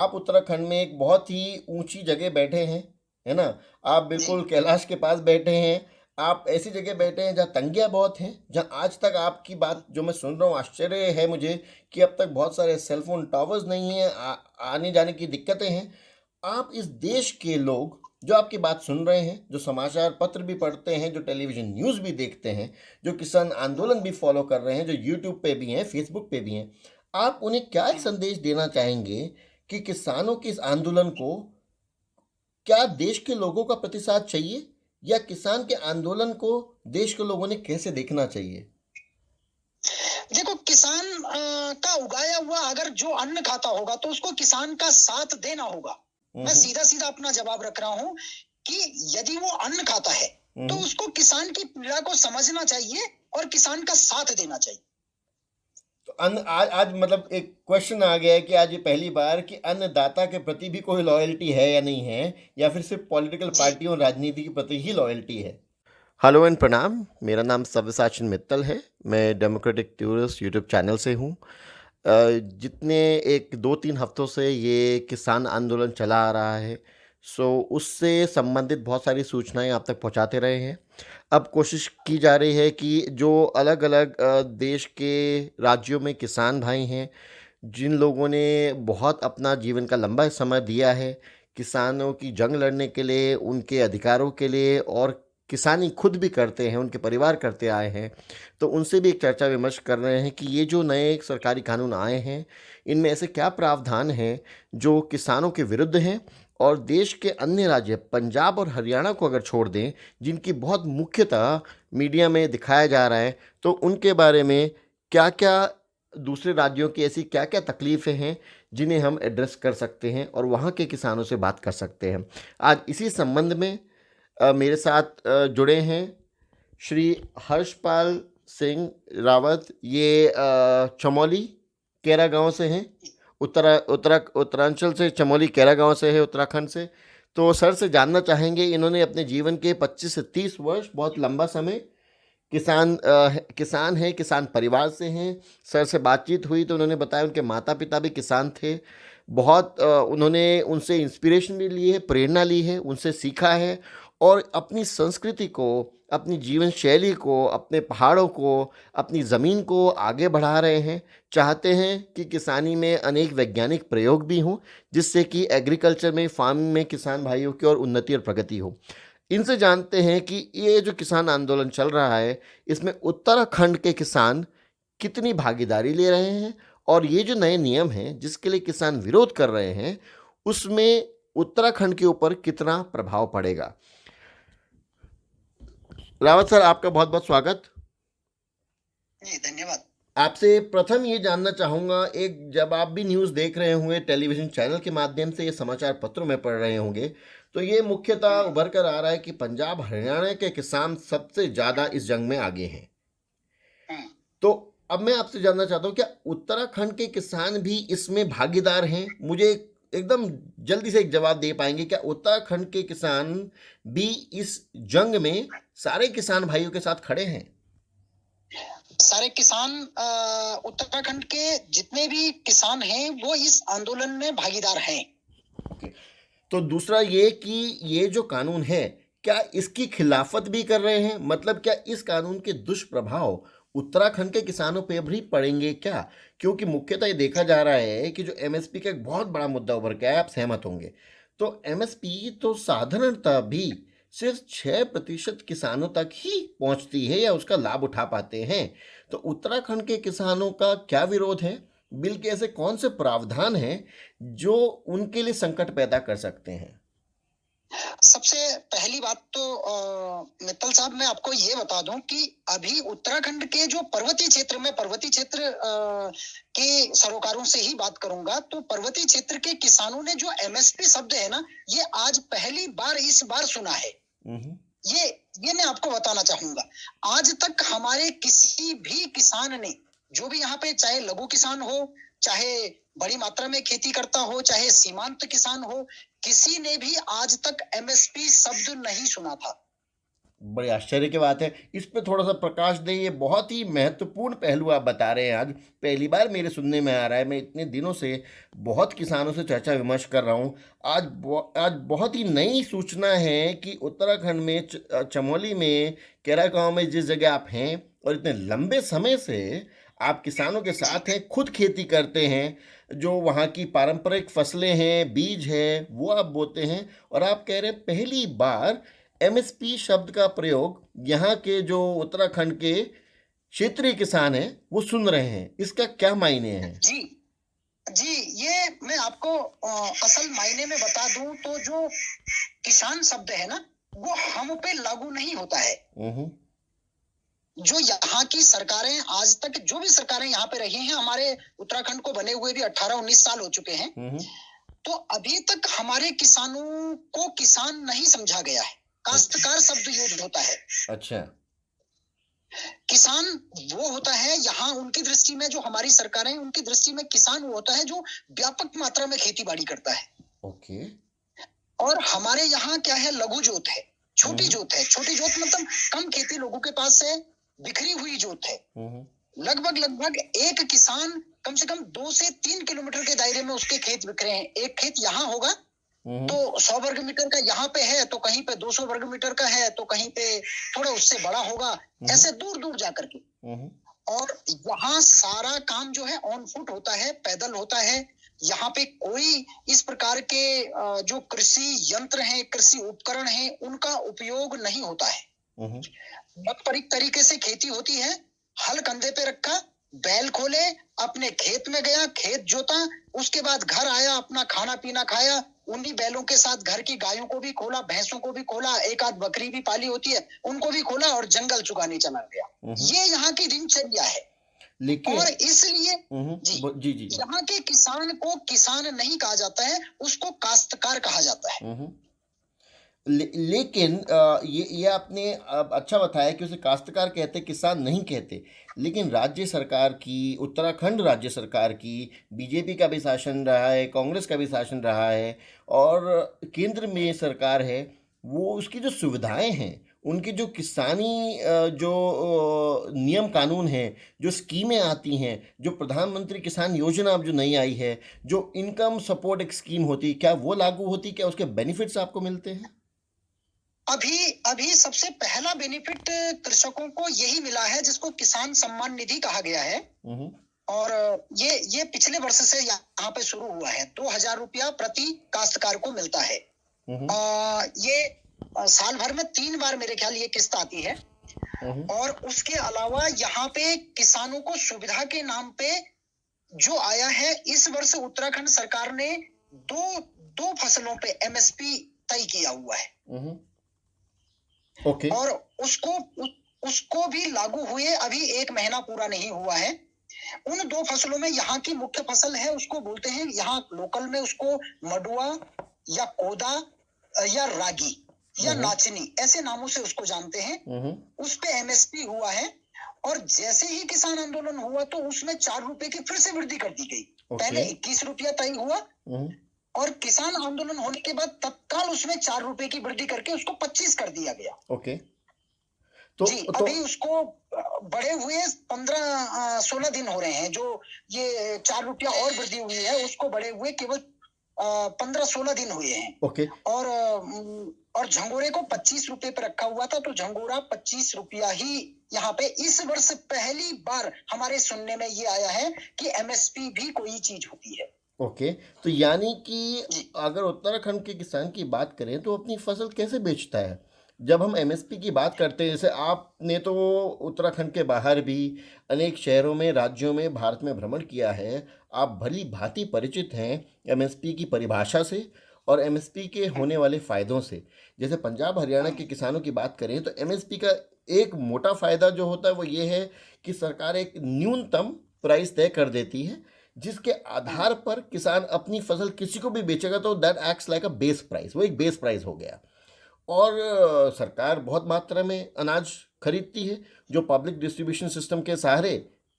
आप उत्तराखंड में एक बहुत ही ऊंची जगह बैठे हैं, है ना? आप जी। बिल्कुल कैलाश के पास बैठे हैं। आप ऐसी जगह बैठे हैं जहाँ तंगियाँ बहुत हैं, जहाँ आज तक आपकी बात जो मैं सुन रहा हूँ आश्चर्य है मुझे कि अब तक बहुत सारे सेल फोन टावर्स नहीं हैं, आने जाने की दिक्कतें हैं। आप इस देश के लोग जो आपकी बात सुन रहे हैं, जो समाचार पत्र भी पढ़ते हैं, जो टेलीविजन न्यूज़ भी देखते हैं, जो किसान आंदोलन भी फॉलो कर रहे हैं, जो यूट्यूब पे भी हैं, फेसबुक पे भी हैं, आप उन्हें क्या एक संदेश देना चाहेंगे कि किसानों के इस आंदोलन को क्या देश के लोगों का प्रतिसाद चाहिए, या किसान के आंदोलन को देश के लोगों ने कैसे देखना चाहिए? देखो, किसान का उगाया हुआ अगर जो अन्न खाता होगा तो उसको किसान का साथ देना होगा। मैं हम्म। सीधा सीधा अपना जवाब रख रहा हूं कि यदि वो अन्न खाता है तो हम्म। उसको किसान की पीड़ा को समझना चाहिए और किसान का साथ देना चाहिए। तो अन्न आज आज मतलब एक क्वेश्चन आ गया है कि आज ये पहली बार कि अन्नदाता के प्रति भी कोई लॉयल्टी है या नहीं है, या फिर सिर्फ पॉलिटिकल जी। पार्टियों और राजनीति के प्रति ही लॉयल्टी है। हेलो एंड प्रणाम, मेरा नाम सव्यसाचन मित्तल है। मैं डेमोक्रेटिक टूरिस्ट यूट्यूब चैनल से हूँ। जितने एक दो तीन हफ्तों से ये किसान आंदोलन चला आ रहा है, सो उससे संबंधित बहुत सारी सूचनाएं आप तक पहुंचाते रहे हैं। अब कोशिश की जा रही है कि जो अलग अलग देश के राज्यों में किसान भाई हैं, जिन लोगों ने बहुत अपना जीवन का लंबा समय दिया है किसानों की जंग लड़ने के लिए, उनके अधिकारों के लिए, और किसानी खुद भी करते हैं, उनके परिवार करते आए हैं, तो उनसे भी एक चर्चा विमर्श कर रहे हैं कि ये जो नए सरकारी कानून आए हैं, इनमें ऐसे क्या प्रावधान हैं जो किसानों के विरुद्ध हैं, और देश के अन्य राज्य पंजाब और हरियाणा को अगर छोड़ दें, जिनकी बहुत मुख्यतः मीडिया में दिखाया जा रहा है, तो उनके बारे में क्या क्या, दूसरे राज्यों की ऐसी क्या क्या तकलीफ़ें हैं जिन्हें हम एड्रेस कर सकते हैं और वहाँ के किसानों से बात कर सकते हैं। आज इसी संबंध में मेरे साथ जुड़े हैं श्री हर्षपाल सिंह रावत। ये चमोली कैरा गांव से हैं, उत्तरांचल से, चमोली कैरा गांव से है, उत्तराखंड से। तो सर से जानना चाहेंगे, इन्होंने अपने जीवन के 25 से 30 वर्ष, बहुत लंबा समय किसान है, किसान परिवार से हैं। सर से बातचीत हुई तो उन्होंने बताया उनके माता पिता भी किसान थे। बहुत उन्होंने उनसे इंस्पिरेशन भी ली है, प्रेरणा ली है, उनसे सीखा है, और अपनी संस्कृति को, अपनी जीवन शैली को, अपने पहाड़ों को, अपनी ज़मीन को आगे बढ़ा रहे हैं। चाहते हैं कि किसानी में अनेक वैज्ञानिक प्रयोग भी हों, जिससे कि एग्रीकल्चर में, फार्मिंग में किसान भाइयों की और उन्नति और प्रगति हो। इनसे जानते हैं कि ये जो किसान आंदोलन चल रहा है, इसमें उत्तराखंड के किसान कितनी भागीदारी ले रहे हैं, और ये जो नए नियम हैं जिसके लिए किसान विरोध कर रहे हैं, उसमें उत्तराखंड के ऊपर कितना प्रभाव पड़ेगा। रावत सर, आपका बहुत बहुत स्वागत। जी, धन्यवाद। आपसे प्रथम ये जानना चाहूँगा, एक जब आप भी न्यूज़ देख रहे होंगे टेलीविज़न चैनल के माध्यम से, ये समाचार पत्रों में पढ़ रहे होंगे, तो ये मुख्यतः उभर कर आ रहा है कि पंजाब हरियाणा के किसान सबसे ज़्यादा इस जंग में आगे हैं। हम्म। तो अब मैं आपसे जानना चाहता हूँ, क्या उत्तराखंड के किसान भी इसमें भागीदार हैं? मुझे एकदम जल्दी से एक जवाब दे पाएंगे, क्या उत्तराखंड के किसान भी इस जंग में सारे किसान भाइयों के साथ खड़े हैं? सारे किसान, उत्तराखंड के जितने भी किसान हैं वो इस आंदोलन में भागीदार हैं। ओके। तो दूसरा ये कि ये जो कानून है, क्या इसकी खिलाफत भी कर रहे हैं? मतलब क्या इस कानून के दुष्प्रभाव उत्तराखंड के किसानों पे भी पड़ेंगे क्या? क्योंकि मुख्यतः ये देखा जा रहा है कि जो एमएसपी का एक बहुत बड़ा मुद्दा उभर के आया, आप सहमत होंगे। तो एमएसपी तो साधारणतः भी सिर्फ 6% किसानों तक ही पहुंचती है या उसका लाभ उठा पाते हैं। तो उत्तराखंड के किसानों का क्या विरोध है? बिल के ऐसे कौन से प्रावधान हैं जो उनके लिए संकट पैदा कर सकते हैं? सबसे पहली बात तो मित्तल साहब, मैं आपको ये बता दूं कि अभी उत्तराखंड के जो पर्वतीय क्षेत्र के सरोकारों से ही बात करूंगा, तो पर्वतीय क्षेत्र के किसानों ने जो एमएसपी शब्द है ना, ये आज पहली बार इस बार सुना है। हम्म। ये ये मैं आपको बताना चाहूंगा। आज तक हमारे किसी भी किसान ने, जो भी यहाँ पे, चाहे लघु किसान हो, चाहे बड़ी मात्रा में खेती करता हो, चाहे सीमांत किसान हो, किसी ने भी आज तक एमएसपी शब्द नहीं सुना था। बड़े आश्चर्य की बात है। इस पे थोड़ा-सा प्रकाश दें, ये बहुत ही महत्वपूर्ण पहलू आप बता रहे हैं आज। पहली बार मेरे सुनने में आ रहा है, मैं इतने दिनों से बहुत किसानों से चर्चा-विमर्श कर रहा हूँ। आज बहुत ही नई सूचना है कि उत्तराखंड में चमोली में, कैरा गाँव में जिस जगह आप हैं और इतने लंबे समय से आप किसानों के जी साथ हैं, खुद खेती करते हैं, जो वहाँ की पारंपरिक फसलें हैं, बीज है, वो आप बोते हैं और आप कह रहे हैं पहली बार एमएसपी शब्द का प्रयोग यहाँ के जो उत्तराखंड के क्षेत्रीय किसान हैं वो सुन रहे हैं। इसका क्या मायने हैं? जी जी, ये मैं आपको असल मायने में बता दूं तो जो किसान शब्द है ना, वो हम पे लागू नहीं होता है। हम्म। जो यहाँ की सरकारें आज तक जो भी सरकारें यहाँ पे रही हैं, हमारे उत्तराखंड को बने हुए भी 18-19 साल हो चुके हैं, हम्म। तो अभी तक हमारे किसानों को किसान नहीं समझा गया है। काश्तकार शब्द यूज होता है। अच्छा। किसान वो होता है यहाँ उनकी दृष्टि में, जो हमारी सरकारें उनकी दृष्टि में किसान वो होता है जो व्यापक मात्रा में खेती बाड़ी करता है। ओके। और हमारे यहाँ क्या है, लघु जोत है, छोटी हम्म। जोत है। छोटी जोत मतलब कम खेती लोगों के पास है, बिखरी हुई जोत है। हम्म। लगभग एक किसान कम से कम 2 से 3 किलोमीटर के दायरे में उसके खेत बिखरे हैं। एक खेत यहाँ होगा तो 100 वर्ग मीटर का यहाँ पे है, तो कहीं पे 200 वर्ग मीटर का है, तो कहीं पे थोड़ा उससे बड़ा होगा, ऐसे दूर दूर जाकर के। और यहाँ सारा काम जो है ऑन फुट होता है, पैदल होता है। यहाँ पे कोई इस प्रकार के जो कृषि यंत्र हैं, कृषि उपकरण हैं, उनका उपयोग नहीं होता है। पारंपरिक तरीके से खेती होती है। हल कंधे पे रखा, बैल खोले, अपने खेत में गया, खेत जोता, उसके बाद घर आया, अपना खाना पीना खाया, उन्हीं बैलों के साथ घर की गायों को भी खोला, भैंसों को भी खोला, एक आध बकरी भी पाली होती है, उनको भी खोला और जंगल चुगाने चला गया। ये यहाँ की दिनचर्या है। लेकिन और इसलिए जी जी जी। यहाँ के किसान को किसान नहीं कहा जाता है, उसको काश्तकार कहा जाता है। लेकिन ये आपने अब अच्छा बताया कि उसे काश्तकार कहते, किसान नहीं कहते। लेकिन राज्य सरकार की, उत्तराखंड राज्य सरकार की, बीजेपी का भी शासन रहा है, कांग्रेस का भी शासन रहा है और केंद्र में सरकार है, वो उसकी जो सुविधाएं हैं, उनकी जो किसानी जो नियम कानून हैं, जो स्कीमें आती हैं, जो प्रधानमंत्री किसान योजना अब जो नई आई है, जो इनकम सपोर्ट एक स्कीम होती, क्या वो लागू होती? क्या उसके बेनिफिट्स आपको मिलते हैं? अभी सबसे पहला बेनिफिट कृषकों को यही मिला है, जिसको किसान सम्मान निधि कहा गया है। और ये पिछले वर्ष से यहाँ पे शुरू हुआ है। 2,000 रुपया प्रति काश्तकार को मिलता है। ये साल भर में 3 बार मेरे ख्याल ये किस्त आती है। और उसके अलावा यहाँ पे किसानों को सुविधा के नाम पे जो आया है, इस वर्ष उत्तराखंड सरकार ने दो फसलों पे एमएसपी तय किया हुआ है। ओके। और उसको भी लागू हुए अभी 1 महीना पूरा नहीं हुआ है। उन 2 फसलों में यहाँ की मुख्य फसल है, उसको बोलते हैं यहाँ लोकल में उसको मडुआ या कोदा या रागी या नाचनी, ऐसे नामों से उसको जानते हैं। उस पे एमएसपी हुआ है। और जैसे ही किसान आंदोलन हुआ तो उसमें 4 रुपए की फिर से वृद्धि कर दी गई। पहले 21 रुपया तय हुआ और किसान आंदोलन होने के बाद तत्काल उसमें 4 रुपए की वृद्धि करके उसको 25 कर दिया गया। ओके। जी, अभी उसको बड़े हुए 15-16 दिन हो रहे हैं। जो ये 4 रुपया और वृद्धि हुई है, उसको बड़े हुए केवल 15-16 दिन हुए हैं। ओके। और झंगोरे को 25 रुपए पे रखा हुआ था, तो झंगोरा 25 रुपया ही यहाँ पे इस वर्ष पहली बार हमारे सुनने में ये आया है कि एमएसपी भी कोई चीज होती है। ओके। तो यानी कि अगर उत्तराखंड के किसान की बात करें तो अपनी फसल कैसे बेचता है? जब हम एमएसपी की बात करते हैं, जैसे आपने तो उत्तराखंड के बाहर भी अनेक शहरों में, राज्यों में, भारत में भ्रमण किया है, आप भली भांति परिचित हैं एमएसपी की परिभाषा से और एमएसपी के होने वाले फ़ायदों से। जैसे पंजाब हरियाणा के किसानों की बात करें तो एमएसपी का एक मोटा फ़ायदा जो होता है वो ये है कि सरकार एक न्यूनतम प्राइस तय कर देती है, जिसके आधार पर किसान अपनी फसल किसी को भी बेचेगा तो that acts like a base price, वो एक बेस प्राइस हो गया। और सरकार बहुत मात्रा में अनाज खरीदती है जो पब्लिक डिस्ट्रीब्यूशन सिस्टम के सहारे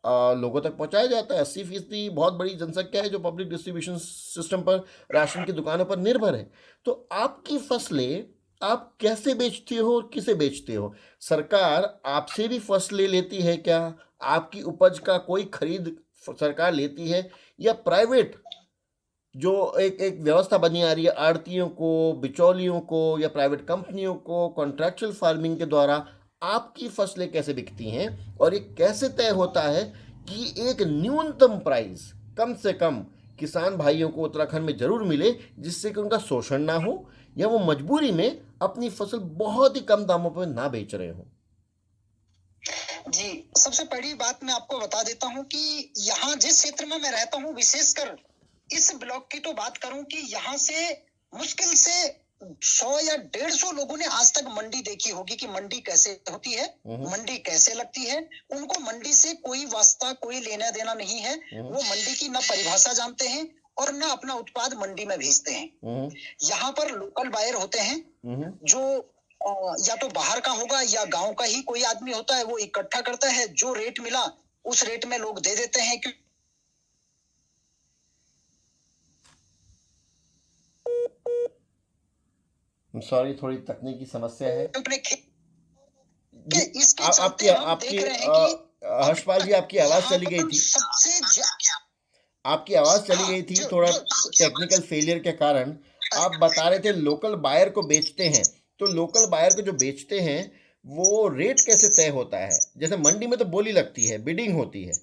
लोगों तक पहुंचाया जाता है। 80% बहुत बड़ी जनसंख्या है जो पब्लिक डिस्ट्रीब्यूशन सिस्टम पर, राशन की दुकानों पर निर्भर है। तो आपकी फसलें आप कैसे बेचते हो और किसे बेचते हो? सरकार आपसे भी फसलें लेती है क्या? आपकी उपज का कोई खरीद सरकार लेती है, या प्राइवेट जो एक एक व्यवस्था बनी आ रही है आड़तियों को, बिचौलियों को या प्राइवेट कंपनियों को कॉन्ट्रैक्चुअल फार्मिंग के द्वारा आपकी फसलें कैसे बिकती हैं, और ये कैसे तय होता है कि एक न्यूनतम प्राइस कम से कम किसान भाइयों को उत्तराखंड में जरूर मिले, जिससे कि उनका शोषण ना हो या वो मजबूरी में अपनी फसल बहुत ही कम दामों पर ना बेच रहे हो? जी, सबसे पहली बात मैं आपको बता देता हूँ कि यहाँ जिस क्षेत्र में मैं रहता हूँ, विशेषकर इस ब्लॉक की तो बात करूं कि यहाँ से मुश्किल से 100 या 150 लोगों ने आज तक मंडी देखी होगी कि मंडी कैसे होती है, मंडी कैसे लगती है। उनको मंडी से कोई वास्ता, कोई लेना देना नहीं है। वो मंडी की न परिभाषा जानते हैं और न अपना उत्पाद मंडी में भेजते हैं। यहाँ पर लोकल बायर होते हैं जो या तो बाहर का होगा या गांव का ही कोई आदमी होता है, वो इकट्ठा करता है, जो रेट मिला उस रेट में लोग दे देते हैं। सॉरी, थोड़ी तकनीकी समस्या है। अपने जी, इसके आपकी चलते हम आपकी देख रहे हैं कि हर्षपाल जी, आपकी आवाज चली गई थी। आपकी आवाज चली गई थी थोड़ा टेक्निकल फेलियर के कारण। आप बता रहे थे लोकल बायर को बेचते हैं, तो लोकल बायर को जो बेचते हैं वो रेट कैसे तय होता है? जैसे मंडी में तो बोली लगती है, बिडिंग होती है।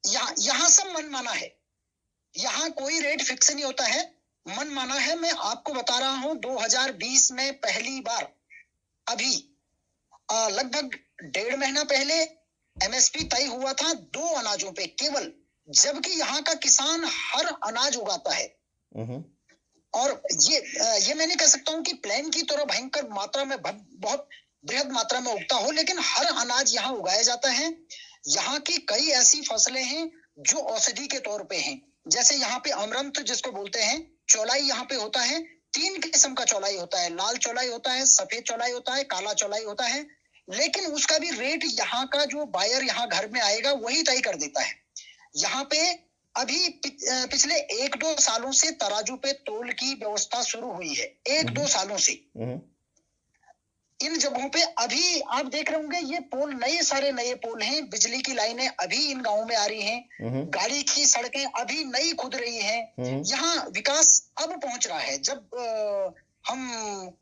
यहाँ सब मनमाना है, यहाँ कोई रेट फिक्स नहीं होता है, मनमाना है। मैं आपको बता रहा हूँ 2020 में पहली बार अभी लगभग 1.5 महीना पहले एमएसपी तय हुआ था 2 अनाजों पे केवल, जबकि यहाँ का किसान हर अनाज उगाता है। और ये मैं नहीं कह सकता हूँ कि प्लेन की तरह भयंकर मात्रा में, बहुत बृहद मात्रा में उगता हो, लेकिन हर अनाज यहाँ उगाया जाता है। यहाँ की कई ऐसी फसलें हैं जो औषधि के तौर पे हैं, जैसे यहाँ पे अमरंथ जिसको बोलते हैं, चौलाई यहाँ पे होता है। 3 किस्म का चौलाई होता है, लाल चौलाई होता है, सफेद चौलाई होता है, काला चौलाई होता है। लेकिन उसका भी रेट यहाँ का जो बायर यहाँ घर में आएगा वही तय कर देता है। यहाँ पे अभी पिछले 1-2 सालों से तराजू पे तोल की व्यवस्था शुरू हुई है, 1-2 सालों से। इन जगहों पे अभी आप देख रहे होंगे ये पोल, सारे नए पोल हैं, बिजली की लाइनें अभी इन गांवों में आ रही हैं, गाड़ी की सड़कें अभी नई खुद रही हैं। यहाँ विकास अब पहुंच रहा है। जब हम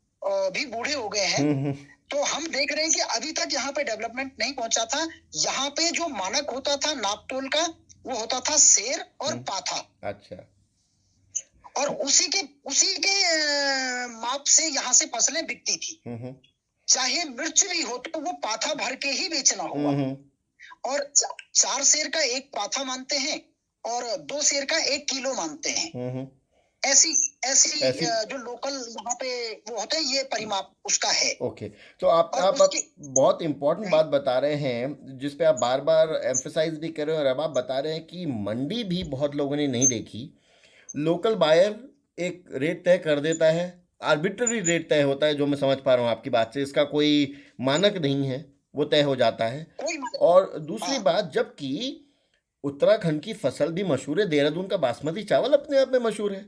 भी बूढ़े हो गए हैं तो हम देख रहे हैं कि अभी तक यहाँ पे डेवलपमेंट नहीं पहुंचा था। यहाँ पे जो मानक होता था नापतोल का, वो होता था सेर और पाथा। अच्छा। और उसी के माप से यहाँ से फसलें बिकती थी। चाहे मिर्च भी हो तो वो पाथा भर के ही बेचना होगा। और 4 सेर का एक पाथा मानते हैं और 2 सेर का 1 किलो मानते हैं। ऐसी जो लोकल यहाँ पे वो होते हैं, ये परिमाप उसका है। ओके, तो आप बहुत इंपॉर्टेंट बात बता रहे हैं, जिस पे आप बार बार एम्फेसाइज भी कर रहे हैं, और अब आप बता रहे हैं कि मंडी भी बहुत लोगों ने नहीं देखी। लोकल बायर एक रेट तय कर देता है, आर्बिट्ररी रेट तय होता है, जो मैं समझ पा रहा हूँ आपकी बात से, इसका कोई मानक नहीं है, वो तय हो जाता है। और दूसरी बात, जबकि उत्तराखंड की फसल भी मशहूर है, देहरादून का बासमती चावल अपने आप में मशहूर है।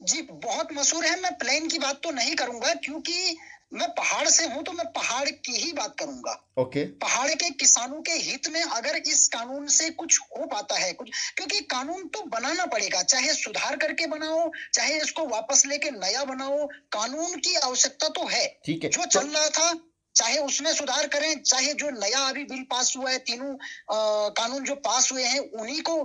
जी, बहुत मशहूर है। मैं प्लेन की बात तो नहीं करूंगा क्योंकि मैं पहाड़ से हूं, तो मैं पहाड़ की ही बात करूंगा। ओके। पहाड़ के किसानों के हित में अगर इस कानून से कुछ हो पाता है, कुछ, क्योंकि कानून तो बनाना पड़ेगा, चाहे सुधार करके बनाओ, चाहे इसको वापस लेके नया बनाओ, कानून की आवश्यकता तो है। ठीक है, जो चल रहा था चाहे उसमें सुधार करें, चाहे जो नया अभी बिल पास हुआ है, तीनों कानून जो पास हुए हैं उन्हीं को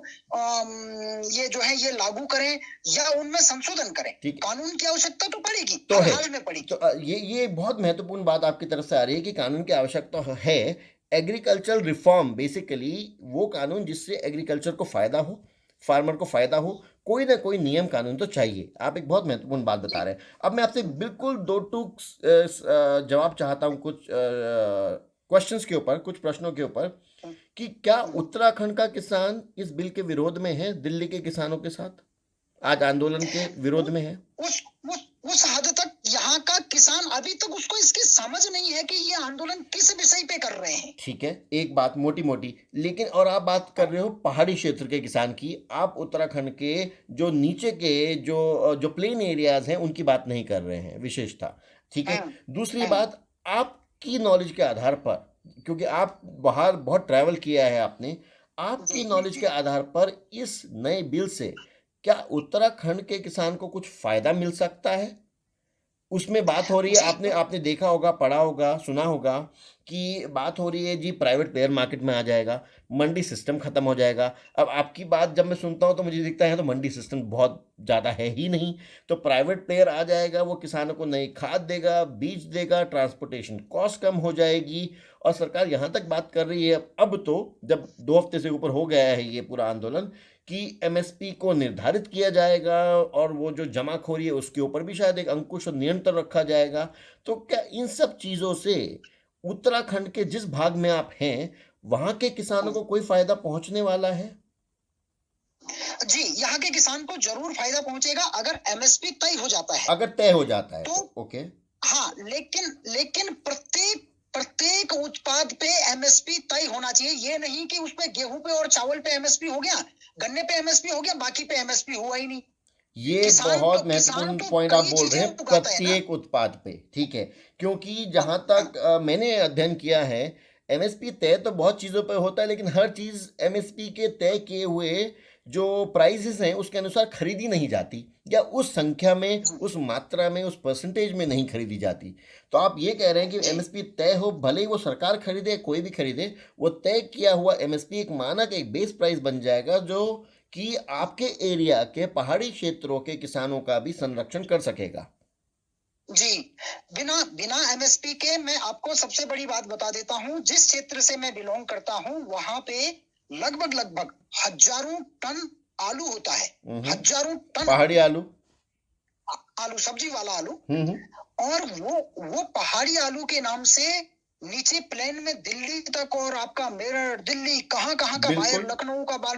ये जो है ये लागू करें या उनमें संशोधन करें। कानून की आवश्यकता तो पड़ेगी, तो हर हाल में पड़ेगी। तो ये बहुत महत्वपूर्ण बात आपकी तरफ से आ रही है कि कानून की आवश्यकता है। एग्रीकल्चर रिफॉर्म, बेसिकली वो कानून जिससे एग्रीकल्चर को फायदा हो, फार्मर को फायदा हो, कोई ना कोई नियम कानून तो चाहिए। आप एक बहुत महत्वपूर्ण बात बता रहे हैं। अब मैं आपसे बिल्कुल 2 टूक जवाब चाहता हूं, कुछ क्वेश्चंस के ऊपर, कुछ प्रश्नों के ऊपर, कि क्या उत्तराखंड का किसान इस बिल के विरोध में है, दिल्ली के किसानों के साथ आज आंदोलन के विरोध में है? उस हद तक यहाँ का किसान अभी तक उसको इसकी समझ नहीं है कि ये आंदोलन किस विषय पे कर रहे हैं। ठीक है, एक बात मोटी-मोटी, लेकिन और आप बात कर रहे हो पहाड़ी क्षेत्र के किसान की, आप उत्तराखंड के जो नीचे के जो प्लेन एरियाज़ हैं, उनकी बात नहीं कर रहे हैं विशेषता, ठीक है? हम्म, दूसरी हम्म, बात, आपकी नॉलेज के आधार पर, क्योंकि आप बाहर बहुत ट्रैवल किया है आपने, जी आपकी जी नॉलेज जी। के आधार पर इस नए बिल से क्या उत्तराखंड के किसान को कुछ फ़ायदा मिल सकता है? उसमें बात हो रही है, जी आपने आपने देखा होगा, पढ़ा होगा, सुना होगा कि बात हो रही है जी प्राइवेट प्लेयर मार्केट में आ जाएगा, मंडी सिस्टम खत्म हो जाएगा। अब आपकी बात जब मैं सुनता हूँ तो मुझे दिखता है तो मंडी सिस्टम बहुत ज़्यादा है ही नहीं, तो प्राइवेट प्लेयर आ जाएगा, वो किसानों को नई खाद देगा, बीज देगा, ट्रांसपोर्टेशन कॉस्ट कम हो जाएगी। और सरकार यहाँ तक बात कर रही है अब तो, जब 2 हफ्ते से ऊपर हो गया है ये पूरा आंदोलन, कि एमएसपी को निर्धारित किया जाएगा और वो जो जमाखोरी है उसके ऊपर भी शायद एक अंकुश और नियंत्रण रखा जाएगा। तो क्या इन सब चीज़ों से उत्तराखंड के जिस भाग में आप हैं, वहाँ के किसानों को कोई फ़ायदा पहुँचने वाला है? जी, यहाँ के किसान को जरूर फायदा पहुंचेगा अगर एमएसपी तय हो जाता है अगर तय हो जाता है तो। तो, ओके। हाँ, लेकिन लेकिन प्रत्येक प्रत्येक उत्पाद पे एमएसपी तय होना चाहिए। ये नहीं कि उस पे गेहूं पे और चावल पे एमएसपी हो गया, गन्ने पे एमएसपी हो गया, बाकी पे एमएसपी हुआ ही नहीं। ये बहुत किसान महत्वपूर्ण तो पॉइंट आप कई बोल चीजें रहे हैं, उगाता है ना। प्रत्येक उत्पाद पे, ठीक है। क्योंकि हाँ, जहाँ हाँ, तक मैंने अध्ययन किया है, एमएसपी तय तो बहुत चीज़ों पे होता है, लेकिन हर चीज़ एमएसपी के तय किए हुए जो प्राइसेस हैं उसके अनुसार खरीदी नहीं जाती, या उस संख्या में, जी उस मात्रा में, उस परसेंटेज में नहीं खरीदी जाती। तो आप ये कह रहे हैं कि जी एमएसपी तय हो, भले ही वो सरकार खरीदे, कोई भी खरीदे, वो तय किया हुआ एमएसपी एक मानक, एक बेस प्राइस बन जाएगा, जो कि आपके एरिया के पहाड़ी क्षेत्रों के किसानों का भी संरक्षण कर सकेगा। जी। बिना बिना एमएसपी के मैं आपको सबसे बड़ी बात बता देता हूँ, जिस क्षेत्र से मैं बिलोंग करता हूँ वहां पे लगभग लगभग हजारों टन आलू होता है। हम्म। हजारों टन पहाड़ी आलू। आलू, सब्जी वाला आलू। हम्म। और वो पहाड़ी आलू के नाम से नीचे प्लेन में दिल्ली तक और आपका मेरठ, दिल्ली, कहाँ कहाँ का बायर, बिल्कुल। लखनऊ का बाल,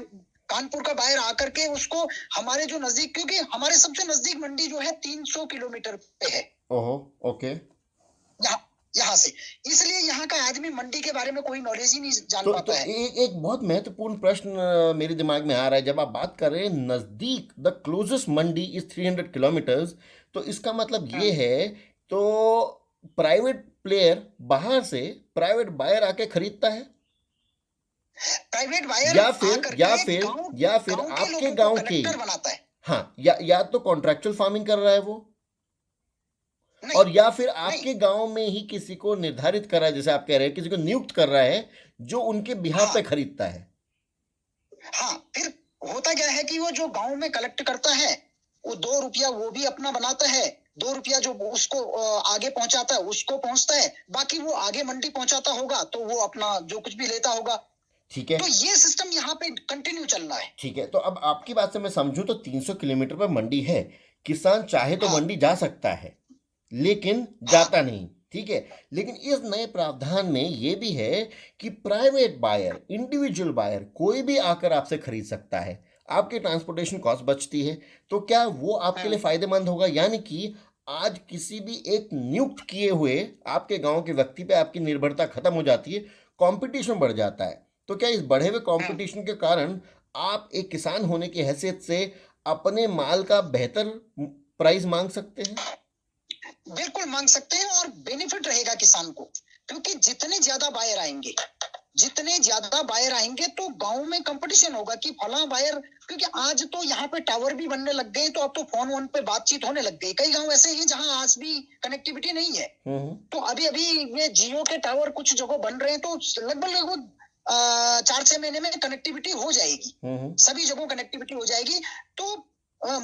कानपुर का बायर आकर के उसको हमारे जो नजदीक, क्योंकि हमारे सबसे नजदीक मंडी जो है 300 किलोमीटर पे है ओहो। ओके। यहाँ यहाँ से। इसलिए यहाँ का आदमी मंडी के बारे में कोई नॉलेज ही नहीं जान तो पाता है। एक एक बहुत महत्वपूर्ण प्रश्न मेरे दिमाग में आ रहा है, जब आप बात कर रहे हैं नज़दीक, the closest Mandi is 300 kilometres, तो इसका मतलब ये हम्म। है, तो प्राइवेट प्लेयर बाहर से प्राइवेट बायर आके खरीदता है, प्राइवेट बायर या फिर आकर या के फिर गांव या फिर गांव के आपके लोगों को गांव के, कलेक्टर बनाता है। हाँ, या तो कॉन्ट्रैक्चुअल फार्मिंग कर रहा है वो, नहीं और या फिर नहीं। आपके गांव में ही किसी को निर्धारित कर रहा है, जैसे आप कह रहे हैं किसी को नियुक्त कर रहा है जो उनके बिहाफ हाँ पे खरीदता है। हाँ, फिर होता क्या है कि वो जो गांव में कलेक्ट करता है, वो 2 रुपया वो भी अपना बनाता है, 2 रुपया जो उसको आगे पहुंचाता है उसको पहुंचता है, बाकी वो आगे मंडी पहुंचाता होगा तो वो अपना जो कुछ भी लेता होगा। ठीक है। तो ये सिस्टम यहाँ पे कंटिन्यू चल रहा है। ठीक है, तो अब आपकी बात से मैं समझूं तो 300 किलोमीटर पर मंडी है, किसान चाहे तो हाँ मंडी जा सकता है, लेकिन हाँ जाता नहीं, ठीक है। लेकिन इस नए प्रावधान में ये भी है कि प्राइवेट बायर, इंडिविजुअल बायर, कोई भी आकर आपसे खरीद सकता है, आपकी ट्रांसपोर्टेशन कॉस्ट बचती है। तो क्या वो आपके लिए हाँ फायदेमंद होगा? यानी कि आज किसी भी एक नियुक्त किए हुए आपके गांव के व्यक्ति पे आपकी निर्भरता खत्म हो जाती है, कंपटीशन बढ़ जाता है। तो क्या इस बढ़े हुए हाँ। कंपटीशन के कारण आप एक किसान होने की हैसियत से अपने माल का बेहतर प्राइस मांग सकते हैं? बिल्कुल मांग सकते हैं और बेनिफिट रहेगा किसान को, क्योंकि जितने ज्यादा बायर आएंगे तो गांव में कंपटीशन होगा कि फला बायर, क्योंकि आज तो यहाँ पे टावर भी बनने लग गए, तो अब तो फोन वोन पे बातचीत होने लग गई। कई गांव ऐसे हैं जहां आज भी कनेक्टिविटी नहीं है। हम्म। तो अभी अभी ये जियो के टावर कुछ जगह बन रहे हैं, तो लगभग लगभग 4-6 महीने में कनेक्टिविटी हो जाएगी, हम्म। सभी जगहों कनेक्टिविटी हो जाएगी। तो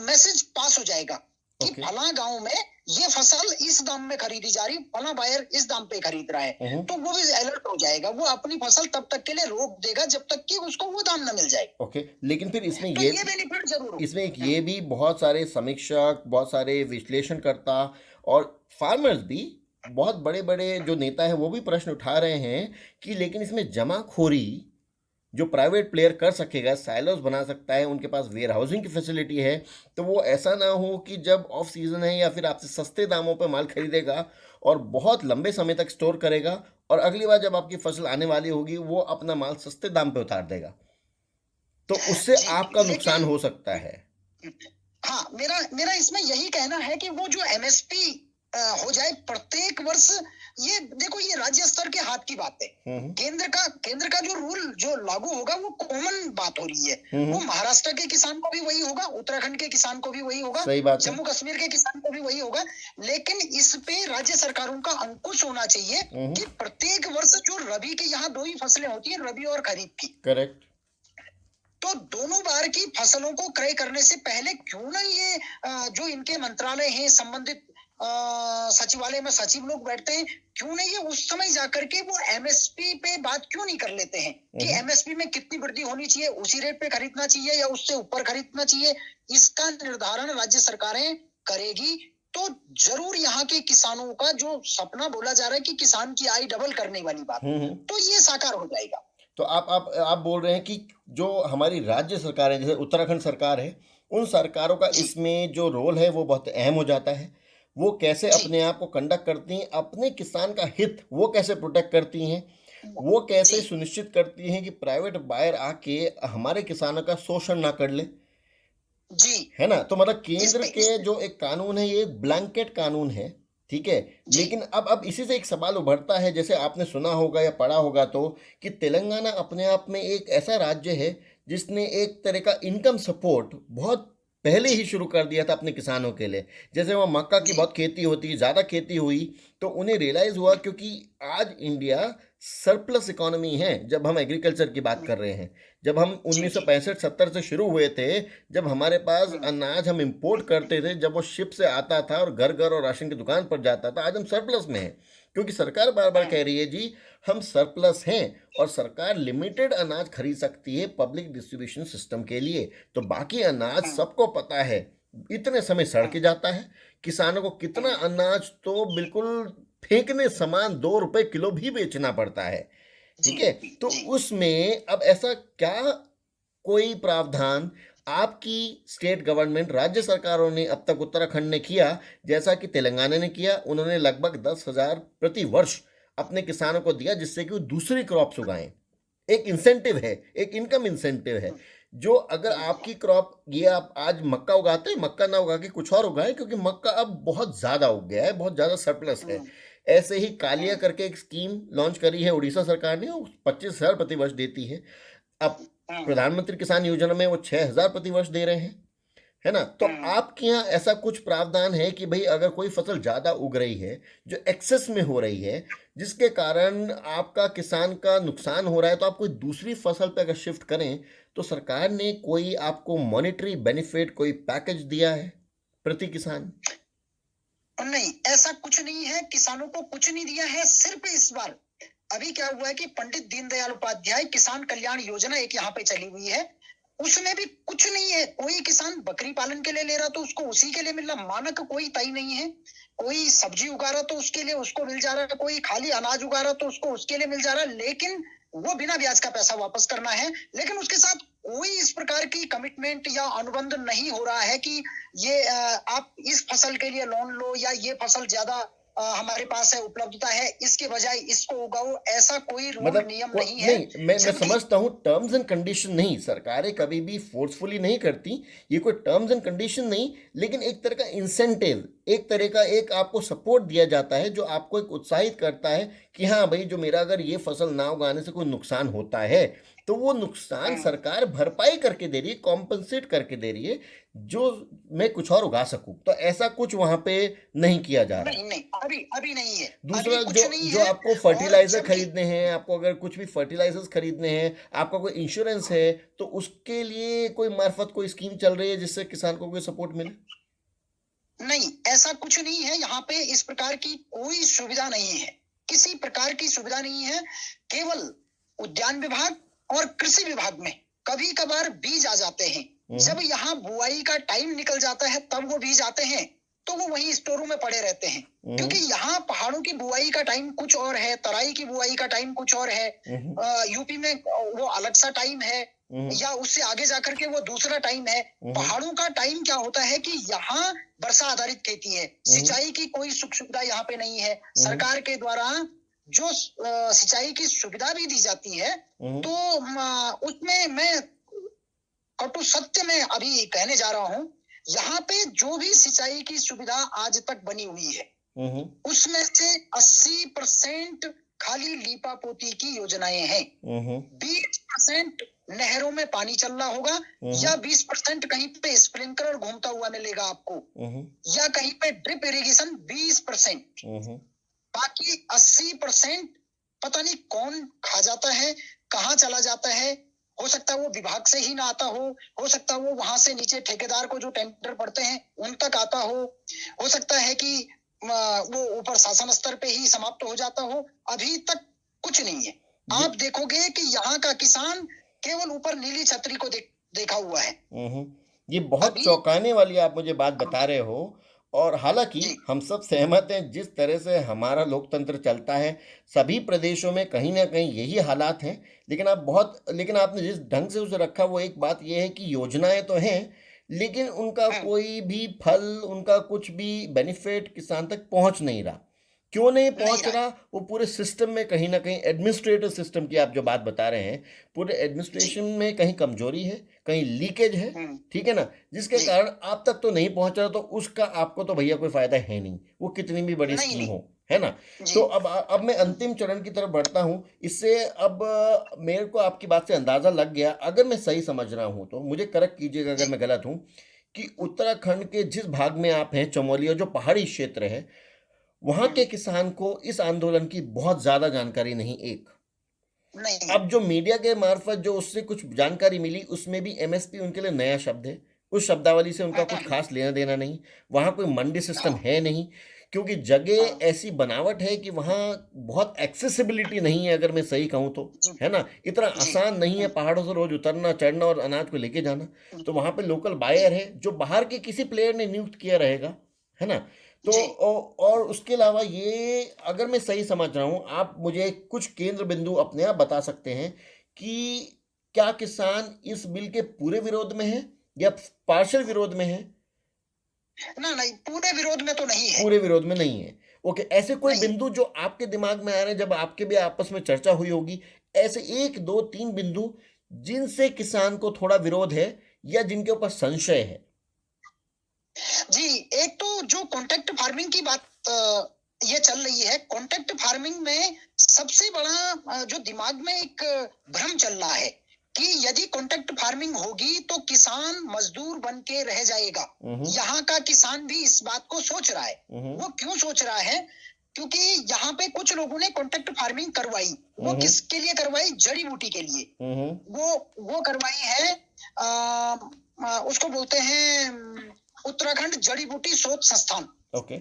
मैसेज पास हो जाएगा कि ओके। फला गांव में ये फसल इस दाम में खरीदी जा रही, फला बायर इस दाम पे खरीद रहा है, तो वो भी अलर्ट हो जाएगा। वो अपनी फसल तब तक के लिए रोक देगा जब तक कि उसको वो दाम न मिल जाए। ओके, लेकिन फिर इसमें तो ये बेनिफिट जरूर हो। इसमें एक ये भी, बहुत सारे समीक्षक, बहुत सारे विश्लेषणकर्ता और फार्मर्स भी, बहुत बड़े बड़े जो नेता हैं वो भी प्रश्न उठा रहे हैं कि लेकिन इसमें जमाखोरी जो प्राइवेट प्लेयर कर सकेगा, साइलोस बना सकता है, उनके पास वेयर हाउसिंग की फैसिलिटी है, तो वो ऐसा ना हो कि जब ऑफ सीजन है या फिर आपसे सस्ते दामों पर माल खरीदेगा और बहुत लंबे समय तक स्टोर करेगा और अगली बार जब आपकी फसल आने वाली होगी वो अपना माल सस्ते दाम पे उतार देगा, तो उससे जी, आपका नुकसान लेकिन हो सकता है। हाँ, मेरा मेरा इसमें यही कहना है कि वो जो एमएसपी हो जाए प्रत्येक वर्ष, ये देखो ये राज्य स्तर के हाथ की बात है। केंद्र का जो रूल जो लागू होगा वो कॉमन बात हो रही है। वो महाराष्ट्र के किसान को भी वही होगा, उत्तराखंड के किसान को भी वही होगा, सही बात है। जम्मू कश्मीर के किसान को भी वही होगा। लेकिन इस पे राज्य सरकारों का अंकुश होना चाहिए कि प्रत्येक वर्ष जो रबी के यहाँ दो ही फसलें होती है, रबी और खरीफ की, करेक्ट। तो दोनों बार की फसलों को क्रय करने से पहले क्यों ना ये जो इनके मंत्रालय हैं, संबंधित सचिवालय में सचिव लोग बैठते हैं, क्यों नहीं ये उस समय जाकर के वो एमएसपी पे बात क्यों नहीं कर लेते हैं कि एमएसपी में कितनी वृद्धि होनी चाहिए, उसी रेट पे खरीदना चाहिए या उससे ऊपर खरीदना चाहिए। इसका निर्धारण राज्य सरकारें करेगी तो जरूर यहाँ के किसानों का जो सपना बोला जा रहा है कि किसान की आय डबल करने वाली बात, तो ये साकार हो जाएगा। तो आप बोल रहे हैं कि जो हमारी राज्य सरकार है, जैसे उत्तराखंड सरकार है, उन सरकारों का इसमें जो रोल है वो बहुत अहम हो जाता है। वो कैसे अपने आप को कंडक्ट करती हैं, अपने किसान का हित वो कैसे प्रोटेक्ट करती हैं, वो कैसे सुनिश्चित करती हैं कि प्राइवेट बायर आके हमारे किसानों का शोषण ना कर ले, जी, है ना। तो मतलब केंद्र के जो एक कानून है ये एक ब्लैंकेट कानून है, ठीक है। लेकिन अब इसी से एक सवाल उभरता है, जैसे आपने सुना होगा या पढ़ा होगा तो, कि तेलंगाना अपने आप में एक ऐसा राज्य है जिसने एक तरह का इनकम सपोर्ट बहुत पहले ही शुरू कर दिया था अपने किसानों के लिए। जैसे वहाँ मक्का की बहुत खेती होती, ज़्यादा खेती हुई तो उन्हें रियलाइज़ हुआ, क्योंकि आज इंडिया सरप्लस इकोनॉमी है जब हम एग्रीकल्चर की बात कर रहे हैं। जब हम 1965-70 से शुरू हुए थे, जब हमारे पास अनाज हम इंपोर्ट करते थे, जब वो शिप से आता था और घर घर और राशन की दुकान पर जाता था, आज हम सरप्लस में हैं क्योंकि सरकार बार बार कह रही है जी हम सरप्लस हैं और सरकार लिमिटेड अनाज खरीद सकती है पब्लिक डिस्ट्रीब्यूशन सिस्टम के लिए। तो बाकी अनाज सबको पता है इतने समय सड़ के जाता है, किसानों को कितना अनाज तो बिल्कुल फेंकने समान 2 रुपए किलो भी बेचना पड़ता है, ठीक है। तो उसमें अब ऐसा क्या कोई प्रावधान आपकी स्टेट गवर्नमेंट, राज्य सरकारों ने अब तक उत्तराखंड ने किया जैसा कि तेलंगाना ने किया? उन्होंने लगभग 10,000 प्रति वर्ष अपने किसानों को दिया जिससे कि वो दूसरी क्रॉप्स उगाएं। एक इंसेंटिव है, एक इनकम इंसेंटिव है, जो अगर आपकी क्रॉप, ये आप आज मक्का उगाते हैं, मक्का ना उगा के कुछ और उगाएं क्योंकि मक्का अब बहुत ज़्यादा उग गया है, बहुत ज़्यादा सरप्लस है। ऐसे ही कालिया करके एक स्कीम लॉन्च करी है उड़ीसा सरकार ने, वो 25,000 प्रति वर्ष देती है। अब प्रधानमंत्री किसान योजना में वो 6,000 प्रति वर्ष दे रहे हैं, है ना। तो आपके यहाँ ऐसा कुछ प्रावधान है कि भाई अगर कोई फसल ज़्यादा उग रही है जो एक्सेस में हो रही है, जिसके कारण आपका किसान का नुकसान हो रहा है, तो आप कोई दूसरी फसल पे अगर शिफ्ट करें तो सरकार ने कोई आपको मॉनेटरी बेनिफिट, कोई पैकेज दिया है प्रति किसान? नहीं, ऐसा कुछ नहीं है, किसानों को कुछ नहीं दिया है। सिर्फ इस बार अभी क्या हुआ है कि पंडित दीनदयाल उपाध्याय किसान कल्याण योजना एक यहाँ पे चली हुई है, उसमें भी कुछ नहीं है। कोई किसान बकरी पालन के लिए ले रहा तो उसको उसी के लिए मिल रहा, मानक कोई तय नहीं है। कोई सब्जी उगा रहा तो उसके लिए उसको मिल जा रहा है, कोई खाली अनाज उगा रहा तो उसको उसके लिए मिल जा रहा है, लेकिन वो बिना ब्याज का पैसा वापस करना है। लेकिन उसके साथ कोई इस प्रकार की कमिटमेंट या अनुबंध नहीं हो रहा है कि ये आप इस फसल के लिए लोन लो या ये फसल ज्यादा हमारे पास है, उपलब्धता है, इसके बजाय इसको उगाओ, ऐसा कोई रूल मतलब नियम नहीं है। नहीं, मैं समझता हूँ टर्म्स एंड कंडीशन नहीं, सरकारें कभी भी फोर्सफुली नहीं करती, ये कोई टर्म्स एंड कंडीशन नहीं, लेकिन एक तरह का इंसेंटिव, एक तरह का एक आपको सपोर्ट दिया जाता है जो आपको एक उत्साहित करता है कि हाँ भाई जो मेरा अगर ये फसल ना उगाने से कोई नुकसान होता है तो वो नुकसान सरकार भरपाई करके दे रही है, कॉम्पनसेट करके दे रही है, जो मैं कुछ और उगा सकूं। तो ऐसा कुछ वहां पे नहीं किया जा रहा। नहीं, अभी नहीं है। दूसरा जो आपको फर्टिलाइजर खरीदने हैं, आपको अगर कुछ भी फर्टिलाइजर्स खरीदने हैं, आपका कोई इंश्योरेंस है, तो उसके लिए कोई मार्फत कोई स्कीम चल रही है जिससे किसान को कोई सपोर्ट मिले? नहीं, ऐसा कुछ नहीं है। यहाँ पे इस प्रकार की कोई सुविधा नहीं है, किसी प्रकार की सुविधा नहीं है। केवल उद्यान विभाग और कृषि विभाग में कभी कभार बीज आ जाते हैं, जब यहाँ बुआई का टाइम निकल जाता है तब वो बीज आते हैं, तो वो वहीं स्टोरों में पड़े रहते हैं, क्योंकि यहाँ पहाड़ों की बुआई का टाइम कुछ और है, तराई की बुआई का टाइम कुछ और है, यूपी में वो अलग सा टाइम है, या उससे आगे जाकर के वो दूसरा टाइम है। पहाड़ों का टाइम क्या होता है कि यहाँ वर्षा आधारित खेती है, सिंचाई की कोई सुख सुविधा यहाँ पे नहीं है। सरकार के द्वारा जो सिंचाई की सुविधा भी दी जाती है, तो उसमें मैं कटु सत्य में अभी कहने जा रहा हूँ, यहाँ पे जो भी सिंचाई की सुविधा आज तक बनी हुई है, उसमें से 80% खाली लीपा पोती की योजनाएं हैं। 20% नहरों में पानी चल रहा होगा, या 20% कहीं पे स्प्रिंकलर घूमता हुआ मिलेगा आपको, या कहीं पे ड्रिप इरिगेशन 20%। बाकी 80% पता नहीं कौन खा जाता है, कहाँ चला जाता है। हो सकता है वो विभाग से ही ना आता हो सकता है वो वहां से नीचे ठेकेदार को जो टेंडर पड़ते हैं उन तक आता हो सकता है कि वो ऊपर शासन स्तर पे ही समाप्त हो जाता हो। अभी तक कुछ नहीं है। आप देखोगे कि यहाँ का किसान केवल ऊपर नीली छतरी को देखा हुआ है। ये बहुत चौंकाने वाली आप मुझे बात बता रहे हो, और हालांकि हम सब सहमत हैं जिस तरह से हमारा लोकतंत्र चलता है, सभी प्रदेशों में कहीं ना कहीं यही हालात हैं। लेकिन आपने जिस ढंग से उसे रखा, वो एक बात यह है कि योजनाएं तो हैं, लेकिन उनका कोई भी फल, उनका कुछ भी बेनिफिट किसान तक पहुंच नहीं रहा। क्यों नहीं पहुंच रहा? वो पूरे सिस्टम में कहीं ना कहीं, एडमिनिस्ट्रेटिव सिस्टम की आप जो बात बता रहे हैं, पूरे एडमिनिस्ट्रेशन में कहीं कमजोरी है, कहीं लीकेज है, ठीक है ना, जिसके कारण आप तक तो नहीं पहुंच रहा। तो उसका आपको तो भैया कोई फायदा है नहीं, वो कितनी भी बड़ी स्कीम हो, है ना। तो अब मैं अंतिम चरण की तरफ बढ़ता हूं। इससे अब मेरे को आपकी बात से अंदाजा लग गया, अगर मैं सही समझ रहा हूं तो मुझे करेक्ट कीजिएगा अगर मैं गलत हूं, कि उत्तराखंड के जिस भाग में आप हैं, चमोली, और जो पहाड़ी क्षेत्र है, वहां के किसान को इस आंदोलन की बहुत ज्यादा जानकारी नहीं। नहीं। अब जो मीडिया के मार्फत जो उससे कुछ जानकारी मिली, उसमें भी एमएसपी उनके लिए नया शब्द है। उस शब्दावली से उनका कुछ खास लेना देना नहीं। वहां कोई मंडी सिस्टम है नहीं, क्योंकि जगह ऐसी बनावट है कि वहां बहुत एक्सेसिबिलिटी नहीं है, अगर मैं सही कहूं तो, है ना। इतना आसान नहीं है पहाड़ों से रोज उतरना, चढ़ना और अनाज को लेके जाना। तो वहां पे लोकल बायर है जो बाहर के किसी प्लेयर ने नियुक्त किया रहेगा, है ना। तो और उसके अलावा ये, अगर मैं सही समझ रहा हूं, आप मुझे कुछ केंद्र बिंदु अपने आप बता सकते हैं कि क्या किसान इस बिल के पूरे विरोध में है या पार्शियल विरोध में है? नहीं, पूरे विरोध में तो नहीं है। पूरे विरोध में नहीं है। ओके, ऐसे कोई बिंदु जो आपके दिमाग में आ रहे हैं, जब आपके भी आपस में चर्चा हुई होगी, ऐसे 1 2 3 बिंदु जिनसे किसान को थोड़ा विरोध है या जिनके ऊपर संशय है? जी, एक तो जो कॉन्ट्रैक्ट फार्मिंग की बात ये चल रही है, कॉन्ट्रैक्ट फार्मिंग में सबसे बड़ा जो दिमाग में एक भ्रम चल रहा है कि यदि कॉन्ट्रैक्ट फार्मिंग होगी तो किसान मजदूर बन के रह जाएगा। यहाँ का किसान भी इस बात को सोच रहा है। वो क्यों सोच रहा है? क्योंकि यहाँ पे कुछ लोगों ने कॉन्ट्रैक्ट फार्मिंग करवाई। वो किसके लिए करवाई? जड़ी बूटी के लिए। वो करवाई है, उसको बोलते हैं उत्तराखंड जड़ी बूटी शोध संस्थान। ओके।